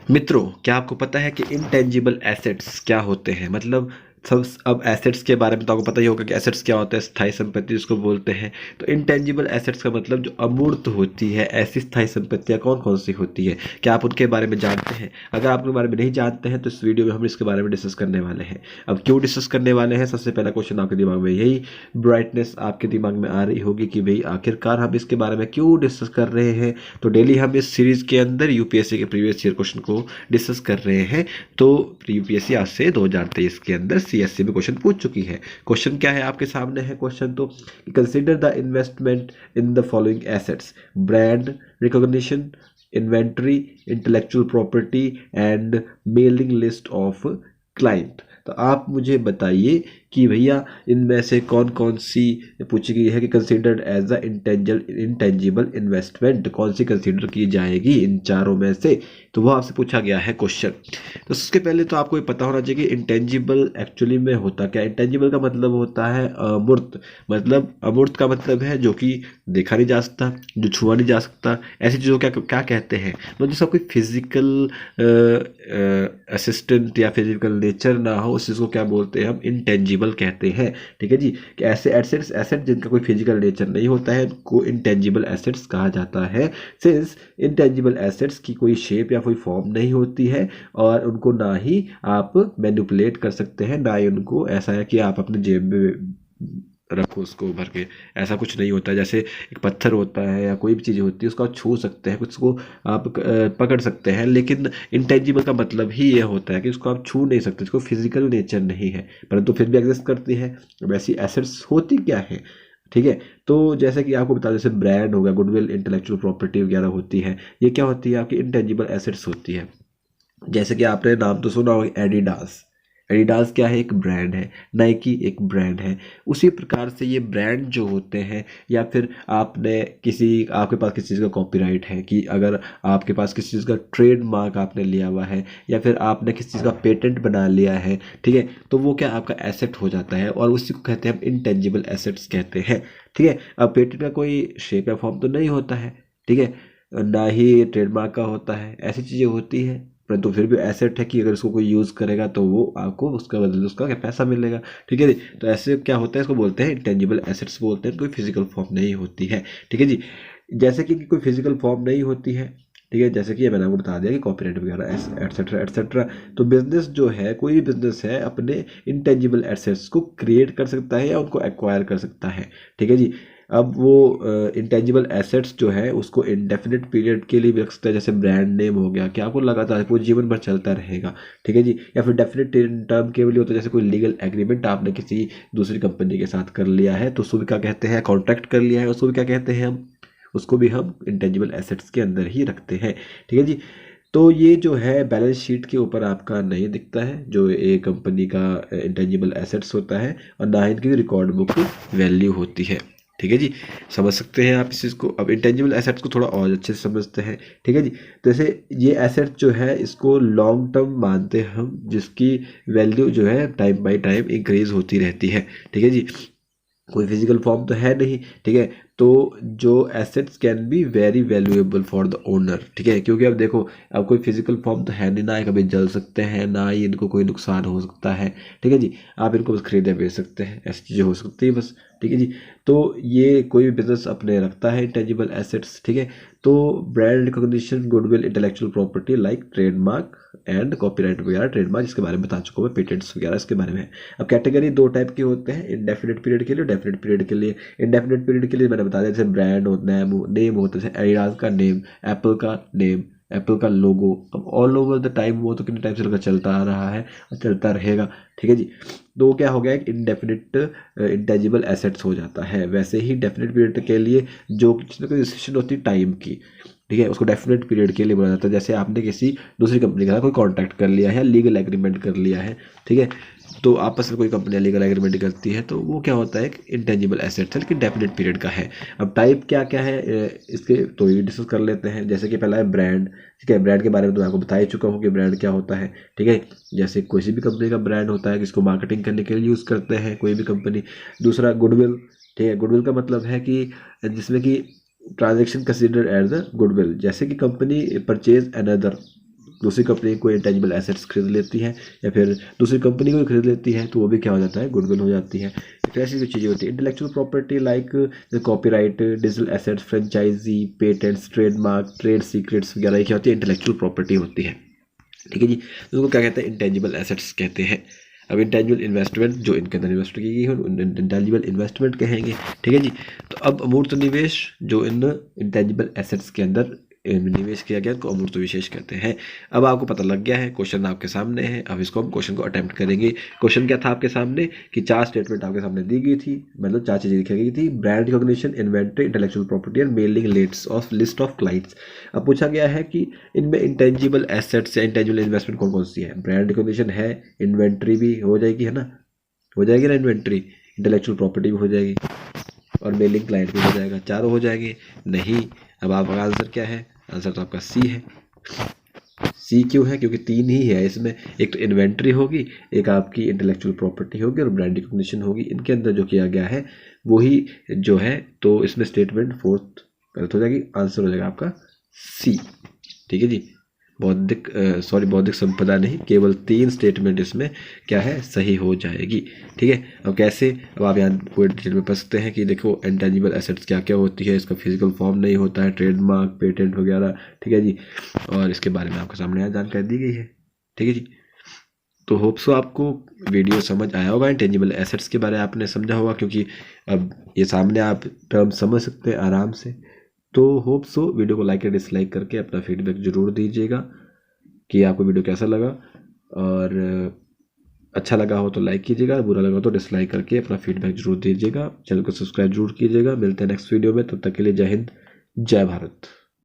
मित्रों, क्या आपको पता है कि इंटेंजिबल एसेट्स क्या होते हैं? मतलब सब अब एसेट्स के बारे में तो आपको पता ही होगा कि एसेट्स क्या होता है, स्थायी संपत्ति जिसको बोलते हैं। तो इंटेंजिबल एसेट्स का मतलब जो अमूर्त होती है, ऐसी स्थायी संपत्तियां कौन कौन सी होती है, क्या आप उनके बारे में जानते हैं? अगर आप उनके बारे में नहीं जानते हैं तो इस वीडियो में हम इसके बारे में डिस्कस करने वाले हैं। अब क्यों डिस्कस करने वाले हैं, सबसे पहला क्वेश्चन आपके दिमाग में यही ब्राइटनेस आपके दिमाग में आ रही होगी कि भाई आखिरकार हम इसके बारे में क्यों डिस्कस कर रहे हैं। तो डेली हम इस सीरीज के अंदर यूपीएससी के प्रीवियस ईयर क्वेश्चन को डिस्कस कर रहे हैं। तो यूपीएससी आज से 2023 के अंदर सीएससी में क्वेश्चन पूछ चुकी है। क्वेश्चन क्या है आपके सामने है क्वेश्चन, तो consider the investment in the following assets: brand recognition, inventory, intellectual property and mailing list of client. तो आप मुझे बताइए कि भैया इनमें से कौन कौन सी पूछी गई है कि considered as a intangible investment, कौन सी कंसीडर की जाएगी इन चारों में से। तो वो आपसे पूछा गया है क्वेश्चन। तो उसके पहले तो आपको ये पता होना चाहिए कि इंटेंजिबल एक्चुअली में होता क्या। इंटेंजिबल का मतलब होता है अमूर्त। मतलब अमूर्त का मतलब है जो कि देखा नहीं जा सकता, जो छुआ नहीं जा सकता। ऐसी चीज़ों क्या क्या कहते हैं, मतलब जिसका कोई फिजिकल असिस्टेंट या फिजिकल नेचर ना हो, उस चीज़ को क्या बोलते हैं हम? इंटेंजिबल कहते हैं। ठीक है जी, कि ऐसे एसेट्स एसेट जिनका कोई फिजिकल नेचर नहीं होता है को इंटेंजिबल एसेट्स कहा जाता है। सिंस इंटेंजिबल एसेट्स की कोई शेप या कोई फॉर्म नहीं होती है और उनको ना ही आप मैनिपुलेट कर सकते हैं, ना ही उनको ऐसा है कि आप अपने जेब में रखो उसको भर के। ऐसा कुछ नहीं होता है। जैसे एक पत्थर होता है या कोई भी चीज़ होती है उसको आप छू सकते हैं, कुछ को आप पकड़ सकते हैं, लेकिन इंटेंजिबल का मतलब ही ये होता है कि उसको आप छू नहीं सकते, उसको फिजिकल नेचर नहीं है, परंतु फिर भी एग्जिस्ट करती है। वैसी एसेट्स होती क्या है? ठीक है, तो जैसे कि आपको बता दें, जैसे ब्रांड हो गया, गुडविल, इंटेलेक्चुअल प्रॉपर्टी वगैरह होती है, ये क्या होती है? आपकी इंटेंजिबल एसेट्स होती है। जैसे कि आपने नाम तो सुना होगा एडिडास। एडिडास क्या है? एक ब्रांड है। नाइकी एक ब्रांड है। उसी प्रकार से ये ब्रांड जो होते हैं, या फिर आपने आपके पास किसी चीज़ का कॉपीराइट है, कि अगर आपके पास किसी चीज़ का ट्रेडमार्क आपने लिया हुआ है, या फिर आपने किसी चीज़ का पेटेंट बना लिया है, ठीक है, तो वो क्या आपका एसेट हो जाता है और उसी को कहते हैं हम इंटेंजिबल एसेट्स कहते हैं। ठीक है, अब पेटेंट का कोई शेप या फॉर्म तो नहीं होता है, ठीक है, ना ही ट्रेडमार्क का होता है, ऐसी चीज़ें होती है, परंतु फिर भी एसेट है कि अगर इसको कोई यूज़ करेगा तो वो आपको उसका बदले उसका क्या पैसा मिलेगा। ठीक है जी, तो ऐसे क्या होता है, इसको बोलते हैं इंटेंजिबल एसेट्स बोलते हैं। कोई फिजिकल फॉर्म नहीं होती है। ठीक है जी, जैसे कि कोई फिजिकल फॉर्म नहीं होती है, ठीक है, जैसे कि ये मैंने आपको बता दिया कि कॉपीराइट वगैरह एटसेट्रा एटसेट्रा। तो बिजनेस जो है, कोई भी बिजनेस है, अपने इंटेंजिबल एसेट्स को क्रिएट कर सकता है या उनको एक्वायर कर सकता है। ठीक है जी, अब वो इंटेंजिबल एसेट्स जो है उसको इंडेफिनिट पीरियड के लिए भी रख सकता है। जैसे ब्रांड नेम हो गया, कि आपको लगातार पूरे जीवन भर चलता रहेगा। ठीक है जी, या फिर डेफिनेट टर्म के लिए होता है, जैसे कोई लीगल एग्रीमेंट आपने किसी दूसरी कंपनी के साथ कर लिया है तो उसको भी क्या कहते हैं? कॉन्ट्रैक्ट कर लिया है, उसको भी क्या कहते हैं हम? उसको भी हम इंटेंजिबल एसेट्स के अंदर ही रखते हैं। ठीक है जी, तो ये जो है बैलेंस शीट के ऊपर आपका नहीं दिखता है जो एक कंपनी का इंटेंजिबल एसेट्स होता है, और ना ही इनकी रिकॉर्ड बुक वैल्यू होती है। ठीक है जी, समझ सकते हैं आप इस चीज़ को। अब इंटेंजिबल एसेट्स को थोड़ा और अच्छे से समझते हैं। ठीक है जी, तो जैसे ये एसेट जो है इसको लॉन्ग टर्म मानते हैं हम, जिसकी वैल्यू जो है टाइम बाय टाइम इंक्रीज होती रहती है। ठीक है जी, कोई फिजिकल फॉर्म तो है नहीं। ठीक है, तो जो assets can be very valuable for the owner. ठीक है, क्योंकि अब देखो, अब कोई फिजिकल फॉर्म तो है नहीं, ना ही कभी जल सकते हैं, ना ही इनको कोई नुकसान हो सकता है। ठीक है जी, आप इनको बस खरीद या बेच सकते हैं, ऐसी चीज़ें हो सकती है बस। ठीक है जी, तो ये कोई भी बिजनेस अपने रखता है इंटेंजिबल एसेट्स। ठीक है, तो brand recognition, goodwill, intellectual property like trademark and copyright वगैरह, ट्रेडमार्क इसके बारे में बता चुका हूँ, पेटेंट्स वगैरह इसके बारे में है। अब कैटेगरी दो टाइप के होते हैं, इंडेफिनिट पीरियड के लिए, डेफिनेट पीरियड के लिए। इंडेफिनिट पीरियड के लिए मैंने बता दिया, जैसे ब्रांड होता है, नेम होता है, जैसे एडिडास का नेम, एप्पल का नेम, एप्पल का लोगो। अब ऑल ओवर द टाइम वो तो कितने टाइम से चलता आ रहा है और चलता रहेगा। ठीक है जी, तो वो क्या हो गया, एक इंडेफिनिट इंटेंजिबल एसेट्स हो जाता है। वैसे ही डेफिनेट पीरियड के लिए जो जिसमें कोई रिस्ट्रिक्शन होती है टाइम की, ठीक है, उसको डेफिनेट पीरियड के लिए बोला जाता है। जैसे आपने किसी दूसरी कंपनी के साथ कोई कॉन्ट्रैक्ट कर लिया है, लीगल एग्रीमेंट कर लिया है, ठीक है, तो आपस में कोई कंपनी लीगल एग्रीमेंट करती है तो वो क्या होता है, एक इंटेंजिबल एसेट है लेकिन डेफिनेट पीरियड का है। अब टाइप क्या क्या है इसके, तो ये डिस्कस कर लेते हैं। जैसे कि पहला है ब्रांड। ठीक है, ब्रांड के बारे में तो मैं आपको बता ही चुका हूँ कि ब्रांड क्या होता है। ठीक है, जैसे कोई भी कंपनी का ब्रांड होता है जिसको मार्केटिंग करने के लिए यूज़ करते हैं कोई भी कंपनी। दूसरा गुडविल। ठीक है, गुडविल का मतलब है कि जिसमें कि transaction consider as the goodwill, जैसे कि कंपनी परचेज अनदर, दूसरी कंपनी कोई इंटेंजिबल एसेट्स खरीद लेती है या फिर दूसरी कंपनी को खरीद लेती है तो वो भी क्या हो जाता है, गुडविल हो जाती है। तो ऐसी चीज़ें होती है। Intellectual property like copyright, digital assets, franchisee, patents, trademark, trade secrets वगैरह क्या होती है, इंटेलेक्चुअल प्रॉपर्टी होती है। ठीक है जी, तो उसको क्या कहते हैं, इंटेंजिबल एसेट्स कहते हैं। अब इंटेंजिबल इन्वेस्टमेंट जो इनके अंदर इन्वेस्ट की गई है इंटेंजिबल इन्वेस्टमेंट कहेंगे। ठीक है जी, तो अब अमूर्त निवेश जो इन इंटेंजिबल एसेट्स के अंदर निवेश किया गया को अमूर्त विशेष कहते हैं। अब आपको पता लग गया है, क्वेश्चन आपके सामने है। अब इसको हम क्वेश्चन को अटेम्प्ट करेंगे। क्वेश्चन क्या था आपके सामने कि 4 स्टेटमेंट आपके सामने दी गई थी, मतलब 4 चीजें लिखी गई थी, brand recognition, inventory, intellectual property and mailing list of clients. अब पूछा गया है कि इनमें इंटेंजिबल एसेट्स या इंटेंजिबल इन्वेस्टमेंट कौन कौन सी है। ब्रांड रिकॉग्निशन है, इन्वेंट्री भी हो जाएगी, है ना, हो जाएगी ना इन्वेंट्री, इंटेलेक्चुअल प्रॉपर्टी भी हो जाएगी और मेलिंग क्लाइंट भी हो जाएगा, चारों हो जाएंगे नहीं। अब आपका आंसर क्या है, आंसर तो आपका सी है। सी क्यों है, क्योंकि 3 ही है इसमें, एक तो इन्वेंट्री होगी, एक आपकी इंटेलेक्चुअल प्रॉपर्टी होगी और ब्रांड रिकॉग्निशन होगी। इनके अंदर जो किया गया है वही जो है, तो इसमें स्टेटमेंट 4th गलत हो जाएगी, आंसर हो जाएगा आपका सी। ठीक है जी, बौद्धिक संपदा नहीं, केवल 3 स्टेटमेंट इसमें क्या है, सही हो जाएगी। ठीक है, अब कैसे, अब आप यहाँ पूरे डिटेल में पढ़ सकते हैं कि देखो इंटेंजिबल एसेट्स क्या क्या होती है, इसका फिजिकल फॉर्म नहीं होता है, ट्रेडमार्क, पेटेंट वगैरह। ठीक है जी, और इसके बारे में आपके सामने यहाँ जानकारी दी गई है। ठीक है जी, तो होप सो आपको वीडियो समझ आया होगा, इंटेंजिबल एसेट्स के बारे में आपने समझा होगा, क्योंकि अब ये सामने आप टर्म समझ सकते हैं आराम से। तो होप सो वीडियो को लाइक या डिसलाइक करके अपना फीडबैक ज़रूर दीजिएगा कि आपको वीडियो कैसा लगा, और अच्छा लगा हो तो लाइक कीजिएगा, बुरा लगा हो तो डिसलाइक करके अपना फीडबैक जरूर दीजिएगा। चैनल को सब्सक्राइब जरूर कीजिएगा। मिलते हैं नेक्स्ट वीडियो में, तब तक के लिए जय हिंद, जय भारत।